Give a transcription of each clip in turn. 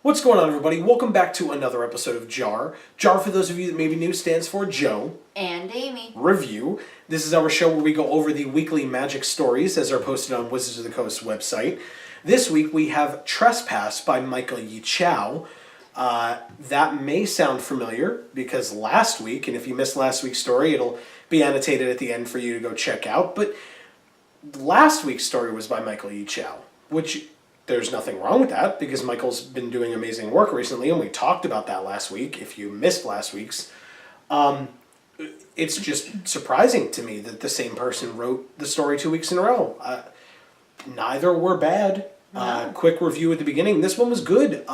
What's going on, everybody? Welcome back to another episode of JaAR. JaAR, for those of you that may be new, stands for Joe and Amy Review. This is our show where we go over the weekly magic stories as are posted on Wizards of the Coast website. This week we have Trespass by Michael Yichow. That may sound familiar because last week, and if you missed last week's story, it'll be annotated at the end for you to go check out. But last week's story was by Michael Yichow, which there's nothing wrong with that because Michael's been doing amazing work recently, and we talked about that last week. If you missed last week's, it's just surprising to me that the same person wrote the story 2 weeks in a row. Neither were bad. No. Quick review at the beginning. This one was good.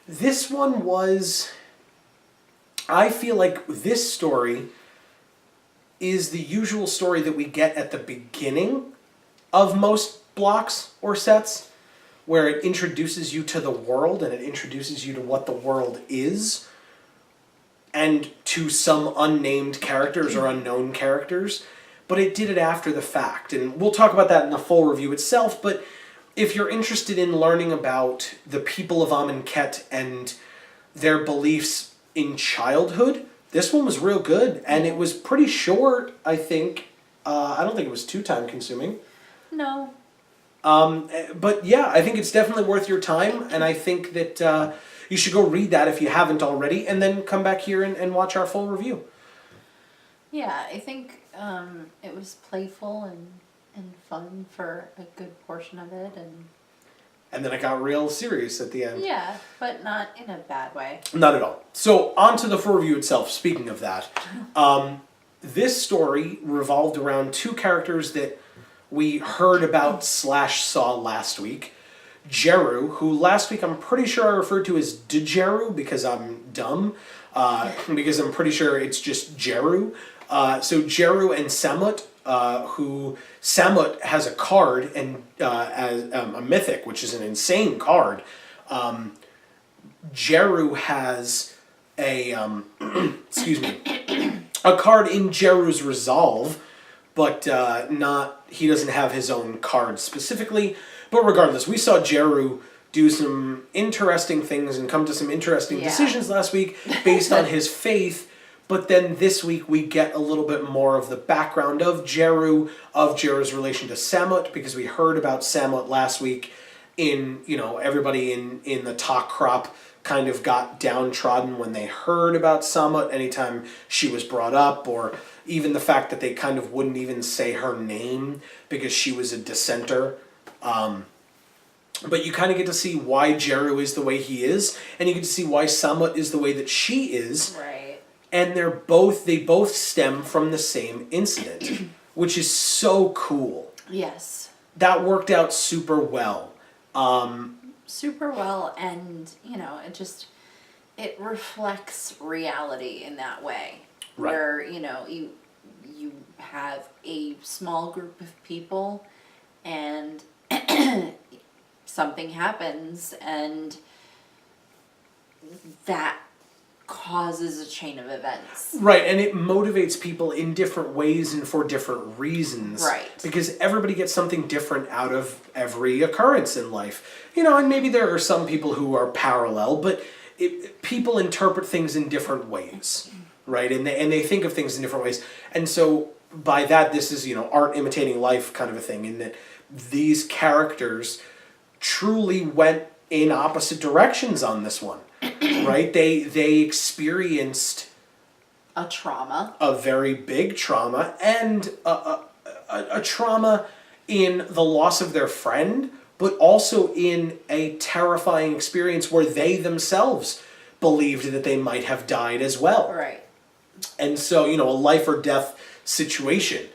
This one was... I feel like this story is the usual story that we get at the beginning of most blocks or sets, where it introduces you to the world and it introduces you to what the world is and to some unnamed characters or unknown characters, but it did it after the fact. And we'll talk about that in the full review itself, but if you're interested in learning about the people of Amonkhet and their beliefs in childhood, this one was real good, and it was pretty short, I think. I don't think it was too time-consuming. No. But yeah, I think it's definitely worth your time, and I think that you should go read that if you haven't already, and then come back here and watch our full review. Yeah, I think it was playful and fun for a good portion of it, And then it got real serious at the end. yeah, but not in a bad way. Not at all. So, on to the full review itself, speaking of that. This story revolved around two characters that we heard about / saw last week. Djeru, who last week I'm pretty sure I referred to as Djeru because I'm dumb. Because I'm pretty sure it's just Djeru. So Djeru and Samut, who Samut has a card and as a mythic, which is an insane card. Djeru has a excuse me, a card in Djeru's Resolve, but he doesn't have his own card specifically. But regardless, we saw Djeru do some interesting things and come to some interesting decisions last week based on his faith. But then this week we get a little bit more of the background of Djeru's relation to Samut, because we heard about Samut last week everybody in the talk crop kind of got downtrodden when they heard about Samut anytime she was brought up, or even the fact that they kind of wouldn't even say her name because she was a dissenter. But you kind of get to see why Djeru is the way he is, and you get to see why Samut is the way that she is. Right. And they both stem from the same incident, which is so cool. Yes. That worked out super well. Super well, and it reflects reality in that way. Right. Where, you have a small group of people and something happens and that causes a chain of events. Right, and it motivates people in different ways and for different reasons. Right. Because everybody gets something different out of every occurrence in life. And maybe there are some people who are parallel, but people interpret things in different ways, right? And they think of things in different ways. And so by that, this is, art imitating life kind of a thing, in that these characters truly went in opposite directions on this one. Right? They experienced a trauma. A very big trauma, and a trauma in the loss of their friend, but also in a terrifying experience where they themselves believed that they might have died as well. Right. And so, a life or death situation.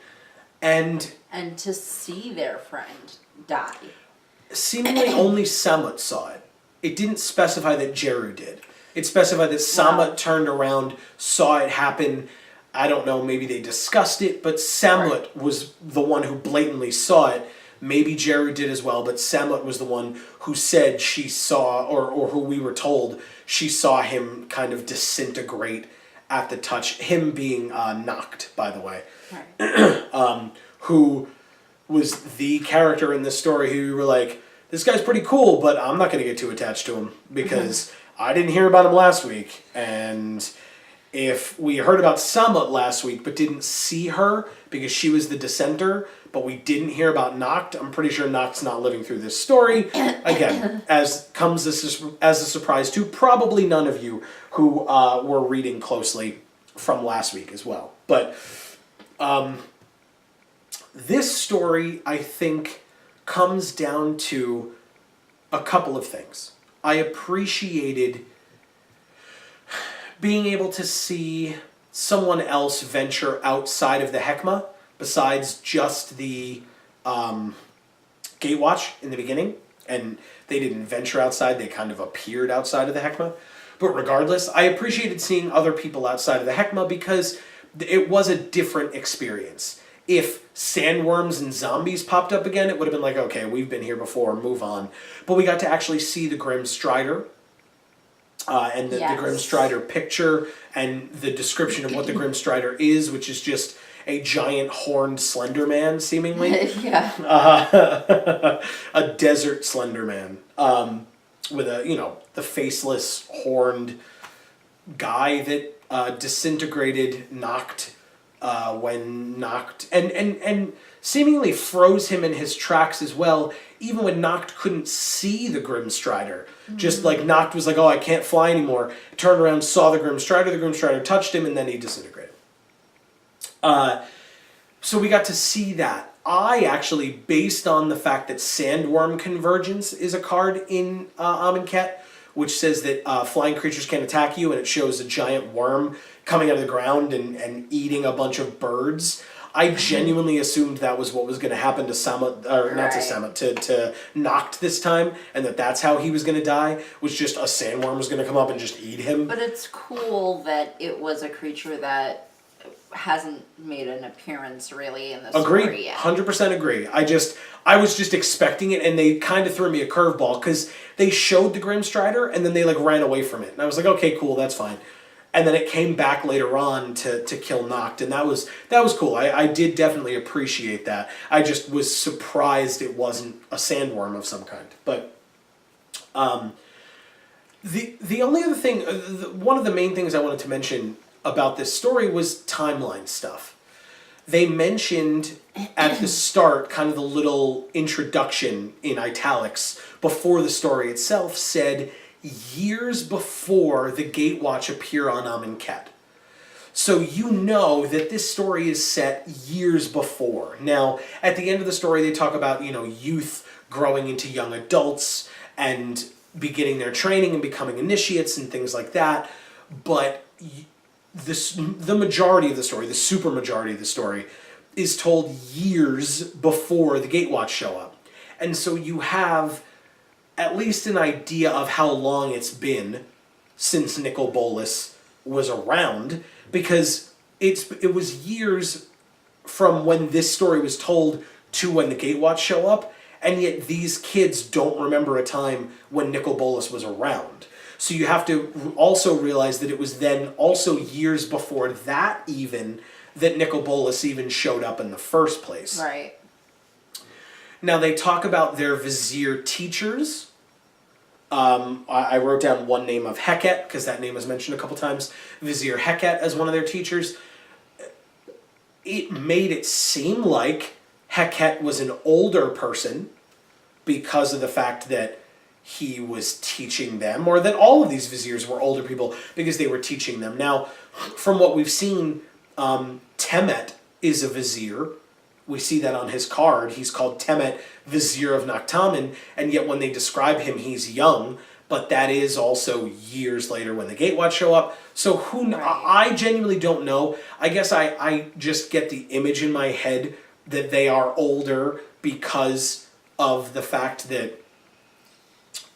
And to see their friend die. Seemingly only Samut saw it. It didn't specify that Djeru did. It specified that Samut turned around, saw it happen. I don't know, maybe they discussed it, but Samut was the one who blatantly saw it. Maybe Djeru did as well, but Samut was the one who said she saw, or who we were told, she saw him kind of disintegrate at the touch. Him being knocked, by the way. Right. Who was the character in this story who you were like, this guy's pretty cool, but I'm not going to get too attached to him because I didn't hear about him last week. And if we heard about Samut last week but didn't see her because she was the dissenter, but we didn't hear about Noct, I'm pretty sure Noct's not living through this story. Again, as a surprise to probably none of you who were reading closely from last week as well. But this story, I think, comes down to a couple of things. I appreciated being able to see someone else venture outside of the Hekma besides just the Gatewatch in the beginning. And they didn't venture outside, they kind of appeared outside of the Hekma. But regardless, I appreciated seeing other people outside of the Hekma because it was a different experience. If sandworms and zombies popped up again, it would have been like, okay, we've been here before, move on. But we got to actually see the Grim Strider and the Grim Strider picture and the description of what the Grim Strider is, which is just a giant horned Slender Man, seemingly. A desert Slender Man with the faceless horned guy that disintegrated Noct when Noct and seemingly froze him in his tracks as well, even when Noct couldn't see the Grim Strider. Just like Noct was like, oh, I can't fly anymore. Turned around, saw the Grim Strider touched him, and then he disintegrated. So we got to see that. I actually, based on the fact that Sandworm Convergence is a card in Amonkhet, which says that flying creatures can attack you, and it shows a giant worm coming out of the ground and eating a bunch of birds. I genuinely assumed that was what was going to happen to Samut, or not to Samut, to Noct this time, and that's how he was going to die, was just a sandworm was going to come up and just eat him. But it's cool that it was a creature that hasn't made an appearance really in the story yet. 100% agree. I was just expecting it, and they kind of threw me a curveball because they showed the Grim Strider and then they ran away from it, and I was like, okay, cool, that's fine. And then it came back later on to kill Noct, and that was cool. I did definitely appreciate that. I just was surprised it wasn't a sandworm of some kind. But the only other thing, one of the main things I wanted to mention about this story was timeline stuff. They mentioned at the start, kind of the little introduction in italics before the story itself said years before the Gatewatch appear on Amonkhet. So you know that this story is set years before. Now, at the end of the story, they talk about, youth growing into young adults and beginning their training and becoming initiates and things like that. But the majority of the story, the super majority of the story, is told years before the Gatewatch show up. And so you have at least an idea of how long it's been since Nicol Bolas was around, because it was years from when this story was told to when the Gatewatch show up, and yet these kids don't remember a time when Nicol Bolas was around. So you have to also realize that it was then also years before that even that Nicol Bolas even showed up in the first place. Right. Now they talk about their Vizier teachers. I wrote down one name of Heket, because that name was mentioned a couple times. Vizier Heket as one of their teachers. It made it seem like Heket was an older person because of the fact that he was teaching them, or that all of these Viziers were older people because they were teaching them. Now, from what we've seen, Temet is a Vizier. We see that on his card. He's called Temet, Vizier of Naktamen, and yet when they describe him, he's young, but that is also years later when the Gatewatch show up. So I genuinely don't know. I guess I just get the image in my head that they are older because of the fact that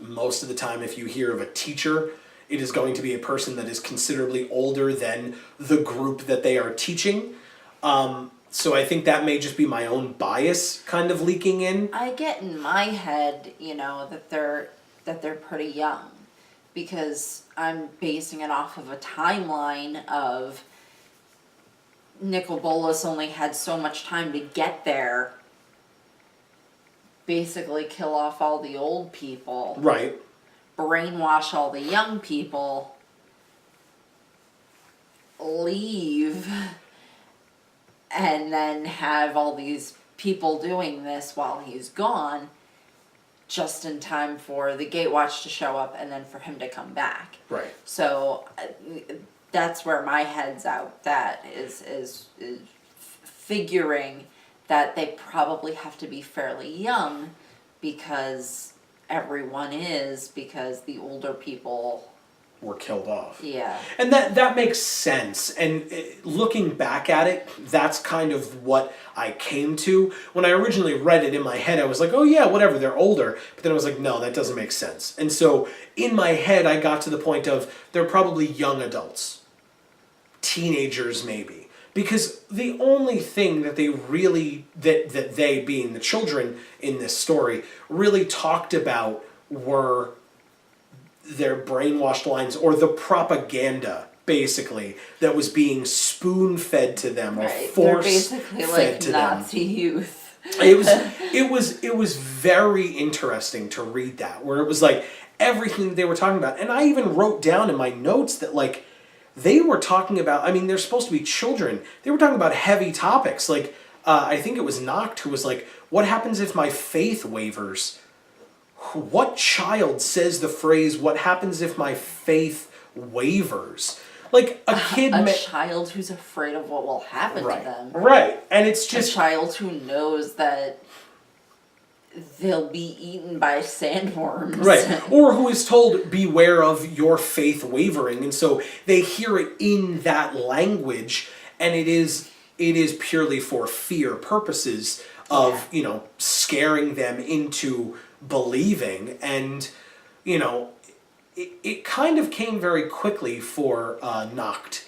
most of the time if you hear of a teacher, it is going to be a person that is considerably older than the group that they are teaching. So I think that may just be my own bias kind of leaking in. I get in my head, that they're pretty young, because I'm basing it off of a timeline of Nicol Bolas only had so much time to get there basically kill off all the old people, Right. brainwash all the young people, leave, and then have all these people doing this while he's gone, just in time for the Gatewatch to show up and then for him to come back. Right. So that's where my head's out. That is figuring that they probably have to be fairly young, because everyone is, because the older people Were killed off. Yeah. And that makes sense. And looking back at it, that's kind of what I came to. When I originally read it in my head, I was like, oh yeah, whatever, they're older. But then I was like, no, that doesn't make sense. And so in my head, I got to the point of they're probably young adults. Teenagers, maybe. Because the only thing that they really, that they, being the children in this story, really talked about were their brainwashed lines, or the propaganda, basically, that was being spoon-fed to them, or Right. They're force-fed basically like to Nazi youth. It was very interesting to read that, where it was like everything they were talking about. And I even wrote down in my notes that, like, they were talking about, I mean, they're supposed to be children. They were talking about heavy topics. Like, I think it was Noct who was like, what happens if my faith wavers? What child says the phrase, what happens if my faith wavers? Like, a kid... A child who's afraid of what will happen right, to them. Right. And it's just... A child who knows that they'll be eaten by sandworms. Right. Or who is told, beware of your faith wavering. And so they hear it in that language, and it is purely for fear purposes of, you know, scaring them into believing. And, you know, it kind of came very quickly for Noct,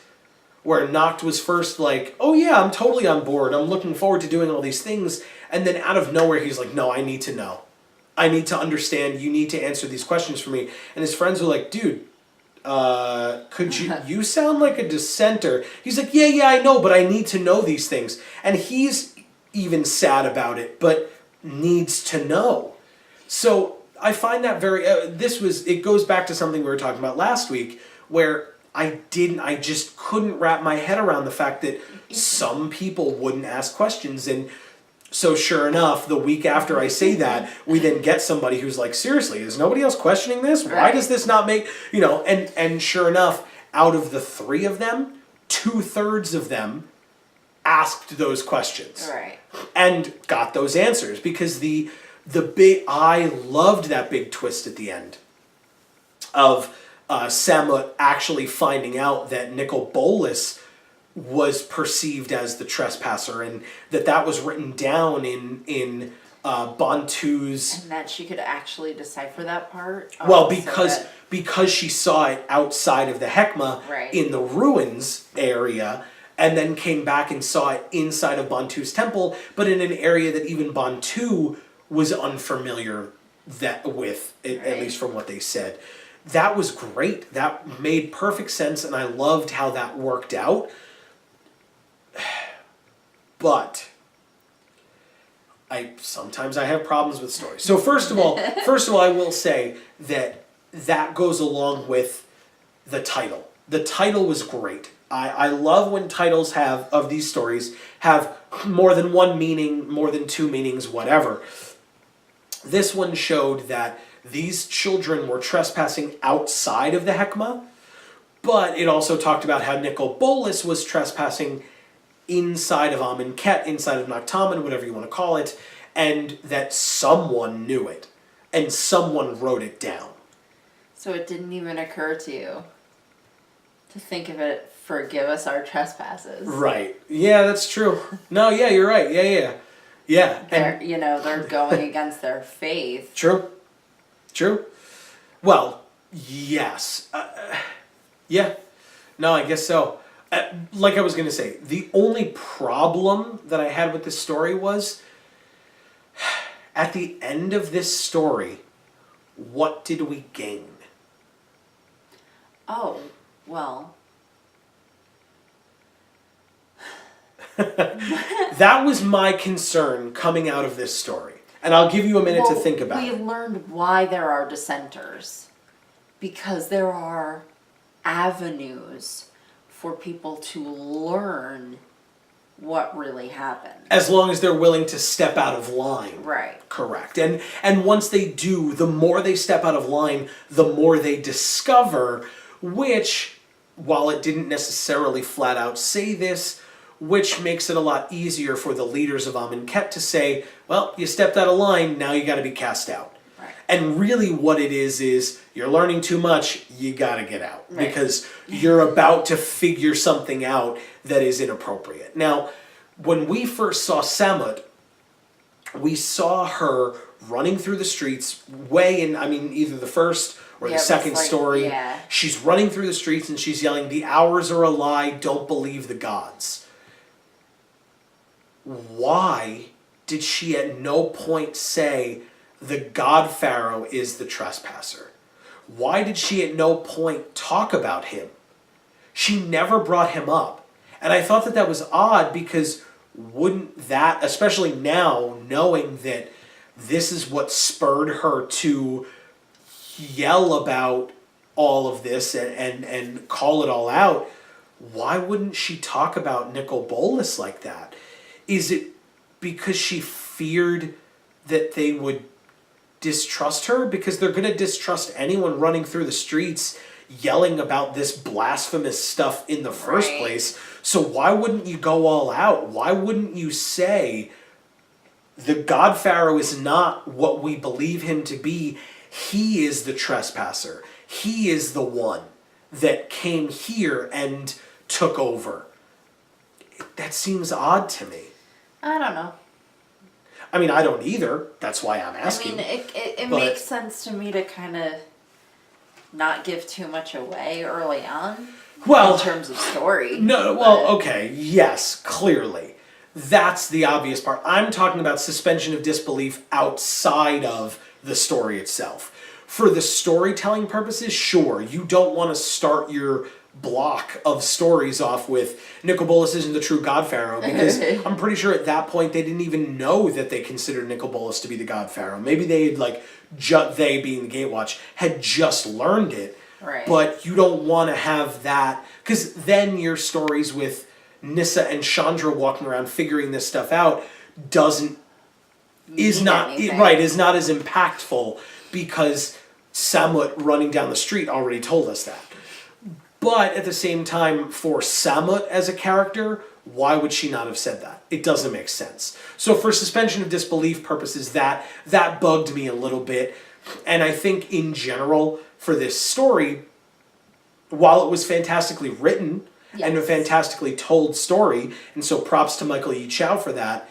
where Noct was first like, oh yeah, I'm totally on board, I'm looking forward to doing all these things, and then out of nowhere he's like, no, I need to know. I need to understand, you need to answer these questions for me. And his friends were like, dude, could you sound like a dissenter. He's like, yeah, I know, but I need to know these things. And he's even sad about it, but needs to know. So I find that very, it goes back to something we were talking about last week, where I just couldn't wrap my head around the fact that some people wouldn't ask questions. And so sure enough, the week after I say that, we then get somebody who's like, seriously, is nobody else questioning this? Why does this not make, you know, and sure enough, out of the 3 of them, 2/3 of them asked those questions. Right. And got those answers, because I loved that big twist at the end of Samut actually finding out that Nicol Bolas was perceived as the trespasser, and that was written down in Bantu's... And that she could actually decipher that part? Well, because she saw it outside of the Hekma, right, in the ruins area, and then came back and saw it inside of Bantu's temple, but in an area that even Bantu was unfamiliar with, at least from what they said. That was great. That made perfect sense, and I loved how that worked out. But sometimes I have problems with stories. So first of all, I will say that goes along with the title. The title was great. I love when titles of these stories have more than one meaning, more than 2 meanings, whatever. This one showed that these children were trespassing outside of the Hekma, but it also talked about how Nicol Bolas was trespassing inside of Amonkhet, inside of Noctamen, whatever you want to call it, and that someone knew it, and someone wrote it down. So it didn't even occur to you to think of it, forgive us our trespasses. Right. Yeah, that's true. No, yeah, you're right. Yeah. Yeah. They're going against their faith. True. Well, yes. Yeah. No, I guess so. Like I was going to say, the only problem that I had with this story was, at the end of this story, what did we gain? Oh, well. That was my concern coming out of this story. And I'll give you a minute to think about We it. learned why there are dissenters. Because there are avenues for people to learn what really happened. As long as they're willing to step out of line. Right. Correct. And once they do, the more they step out of line, the more they discover, which, while it didn't necessarily flat out say this, which makes it a lot easier for the leaders of Amonkhet to say, well, you stepped out of line, now you got to be cast out. Right. And really what it is you're learning too much, you got to get out. Right. Because you're about to figure something out that is inappropriate. Now, when we first saw Samut, we saw her running through the streets either the first or the second story. Yeah. She's running through the streets and she's yelling, "The hours are a lie, don't believe the gods." Why did she at no point say, the God Pharaoh is the trespasser? Why did she at no point talk about him? She never brought him up. And I thought that was odd, because wouldn't that, especially now, knowing that this is what spurred her to yell about all of this and call it all out, why wouldn't she talk about Nicol Bolas like that? Is it because she feared that they would distrust her? Because they're going to distrust anyone running through the streets yelling about this blasphemous stuff in the first place. So why wouldn't you go all out? Why wouldn't you say, the God Pharaoh is not what we believe him to be. He is the trespasser. He is the one that came here and took over. That seems odd to me. I don't know. I mean, I don't either. That's why I'm asking. I mean, it makes sense to me to kind of not give too much away early on. Well, in terms of story. No, well, okay, yes, clearly. That's the obvious part. I'm talking about suspension of disbelief outside of the story itself. For the storytelling purposes, sure, you don't want to start your block of stories off with Nicol Bolas isn't the true God Pharaoh, because I'm pretty sure at that point they didn't even know that they considered Nicol Bolas to be the God Pharaoh. Maybe they had, they being the Gatewatch, had just learned it. Right. But you don't want to have that, because then your stories with Nissa and Chandra walking around figuring this stuff out is not as impactful, because Samut running down the street already told us that. But at the same time, for Samut as a character, why would she not have said that? It doesn't make sense. So for suspension of disbelief purposes, that bugged me a little bit. And I think in general, for this story, while it was fantastically written and a fantastically told story, and so props to Michael E. Chow for that,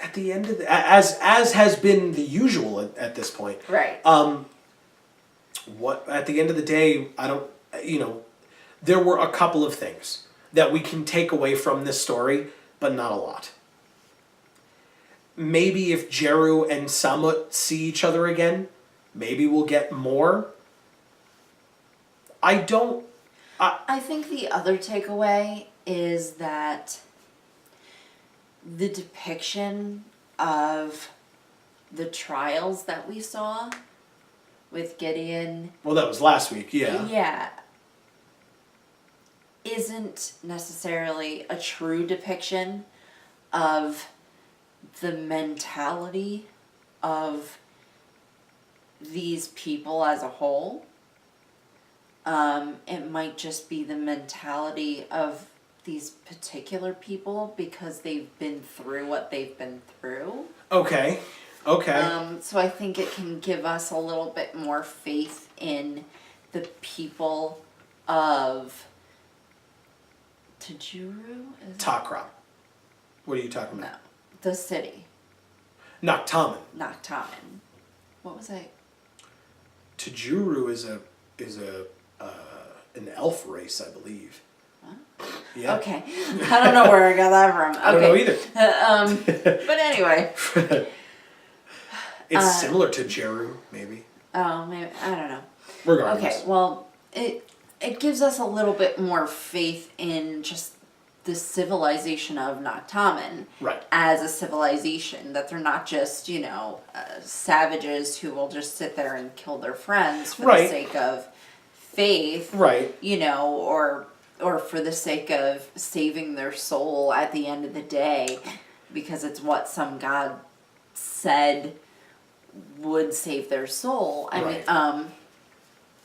at the end of as has been the usual at this point. Right. At the end of the day, there were a couple of things that we can take away from this story, but not a lot. Maybe if Djeru and Samut see each other again, maybe we'll get more. I think the other takeaway is that the depiction of the trials that we saw with Gideon... Well, that was last week, yeah. Yeah. Isn't necessarily a true depiction of the mentality of these people as a whole. It might just be the mentality of these particular people because they've been through what they've been through. Okay. So I think it can give us a little bit more faith in the people of Djeru? Takra. What are you talking about? No. The city. Naktaman. What was I? Djeru is an elf race, I believe. Huh? Yeah. Okay. I don't know where I got that from. Okay. I don't know either. But anyway. It's similar to Djeru, maybe. Oh, maybe. I don't know. Regardless. Okay, well, it gives us a little bit more faith in just the civilization of Noctamen Right. as a civilization, that they're not just, savages who will just sit there and kill their friends for Right. the sake of faith, Right. or for the sake of saving their soul at the end of the day, because it's what some god said would save their soul. I Right.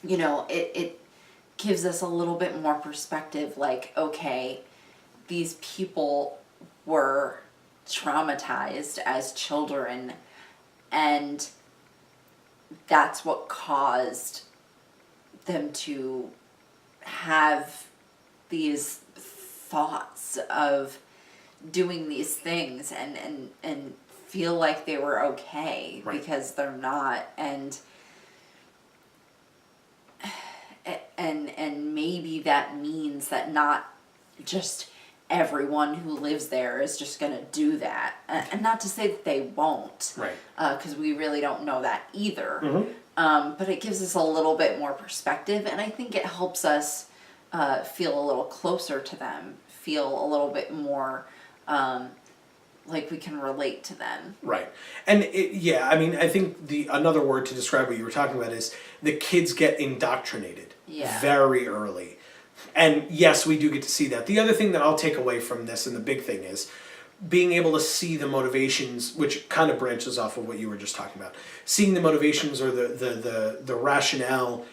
mean, it gives us a little bit more perspective, like, okay, these people were traumatized as children, and that's what caused them to have these thoughts of doing these things and feel like they were okay, Right. because they're not. And maybe that means that not just everyone who lives there is just going to do that. And not to say that they won't. Right. Because we really don't know that either. Mm-hmm. But it gives us a little bit more perspective, and I think it helps us feel a little closer to them, feel a little bit more like we can relate to them. Right. And I mean, I think another word to describe what you were talking about is the kids get indoctrinated very early. And yes, we do get to see that. The other thing that I'll take away from this, and the big thing, is being able to see the motivations, which kind of branches off of what you were just talking about. Seeing the motivations or the rationale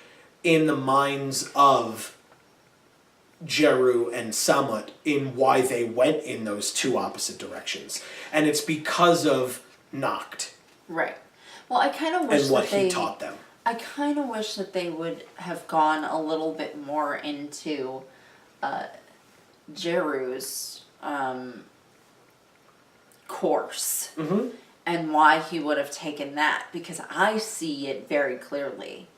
in the minds of Djeru and Samut in why they went in those two opposite directions. And it's because of Noct. Right. Well, I kind of wish and what that he taught them. I kind of wish that they would have gone a little bit more into Djeru's course, Mm-hmm. and why he would have taken that, because I see it very clearly,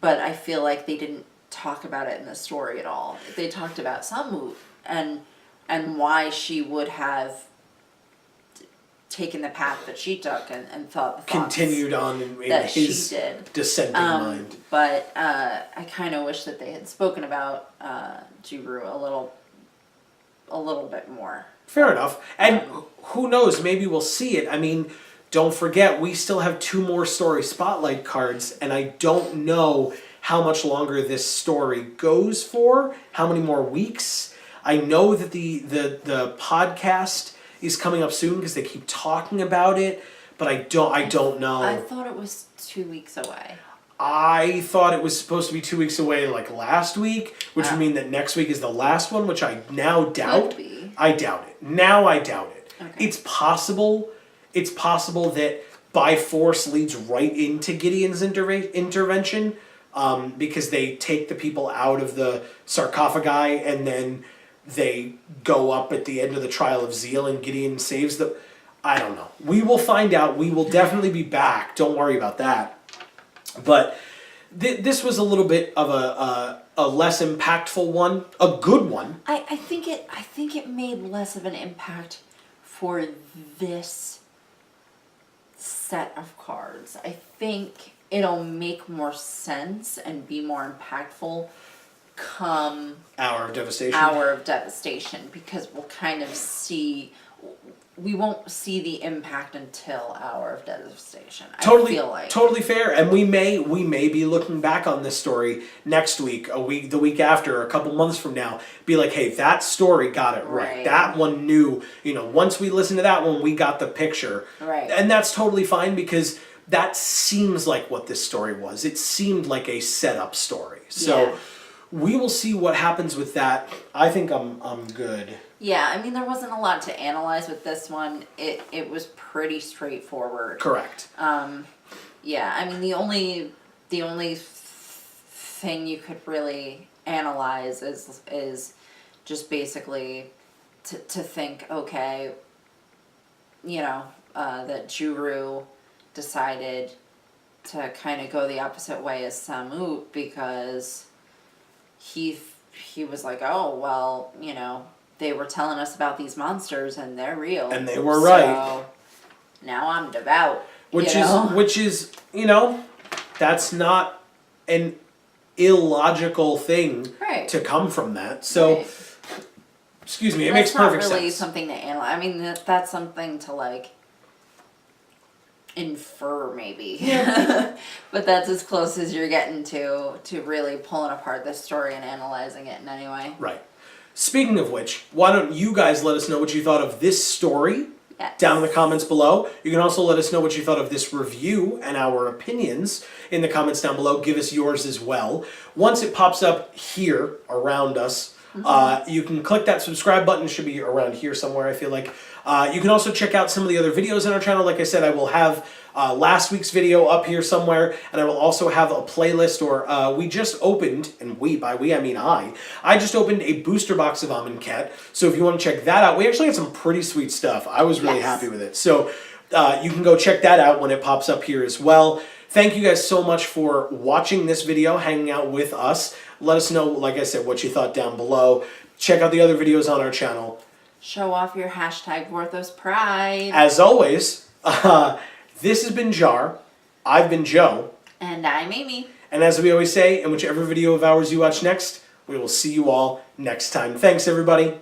but I feel like they didn't talk about it in the story at all. They talked about Samut and why she would have taken the path that she took and thought the thoughts Continued on in that his she did. descending mind. But I kind of wish that they had spoken about Djeru a little bit more. Fair enough. And who knows, maybe we'll see it. I mean, don't forget, we still have 2 more story spotlight cards, and I don't know how much longer this story goes for, how many more weeks. I know that the podcast is coming up soon because they keep talking about it, but I don't know. I thought it was 2 weeks away. I thought it was supposed to be 2 weeks away, like last week, which would mean that next week is the last one, which I now doubt. Could be. I doubt it. Now I doubt it. Okay. It's possible. It's possible that by force leads right into Gideon's intervention, because they take the people out of the sarcophagi and then they go up at the end of the trial of Zeal and Gideon saves them. I don't know. We will find out. We will definitely be back. Don't worry about that. But this was a little bit of a less impactful one, a good one. I think it made less of an impact for this set of cards. I think it'll make more sense and be more impactful come Hour of Devastation. Hour of Devastation, because we'll kind of see. We won't see the impact until Hour of Devastation. Totally, I feel like. Totally fair, and we may be looking back on this story next week, the week after, a couple months from now, be like, hey, that story got it right. That one knew, once we listened to that one, we got the picture. Right. And that's totally fine, because that seems like what this story was. It seemed like a setup story. So we will see what happens with that. I think I'm good. Yeah, I mean, there wasn't a lot to analyze with this one. It was pretty straightforward. Correct. Yeah, I mean, the only thing you could really analyze is just basically to think, okay, that Djeru decided to kind of go the opposite way as Samut, because he was like, oh, well, they were telling us about these monsters and they're real. And they were right. So now I'm devout. Which is, that's not an illogical thing to come from that. So Excuse me, it makes perfect sense. That's not really something to analyze. I mean, that's something to, like, infer, maybe. Yeah. But that's as close as you're getting to really pulling apart this story and analyzing it in any way. Right. Speaking of which, why don't you guys let us know what you thought of this story down in the comments below. You can also let us know what you thought of this review and our opinions in the comments down below. Give us yours as well. Once it pops up here around us, you can click that subscribe button. It should be around here somewhere, I feel like. You can also check out some of the other videos on our channel. Like I said, I will have last week's video up here somewhere, and I will also have a playlist, or we just opened, and by we I mean I just opened a booster box of Amonkhet, so if you want to check that out, we actually had some pretty sweet stuff. I was really happy with it. So you can go check that out when it pops up here as well. Thank you guys so much for watching this video, hanging out with us. Let us know, like I said, what you thought down below. Check out the other videos on our channel. Show off your hashtag Worthos Pride. As always, this has been JaAR. I've been Joe. And I'm Amy. And as we always say, in whichever video of ours you watch next, we will see you all next time. Thanks, everybody.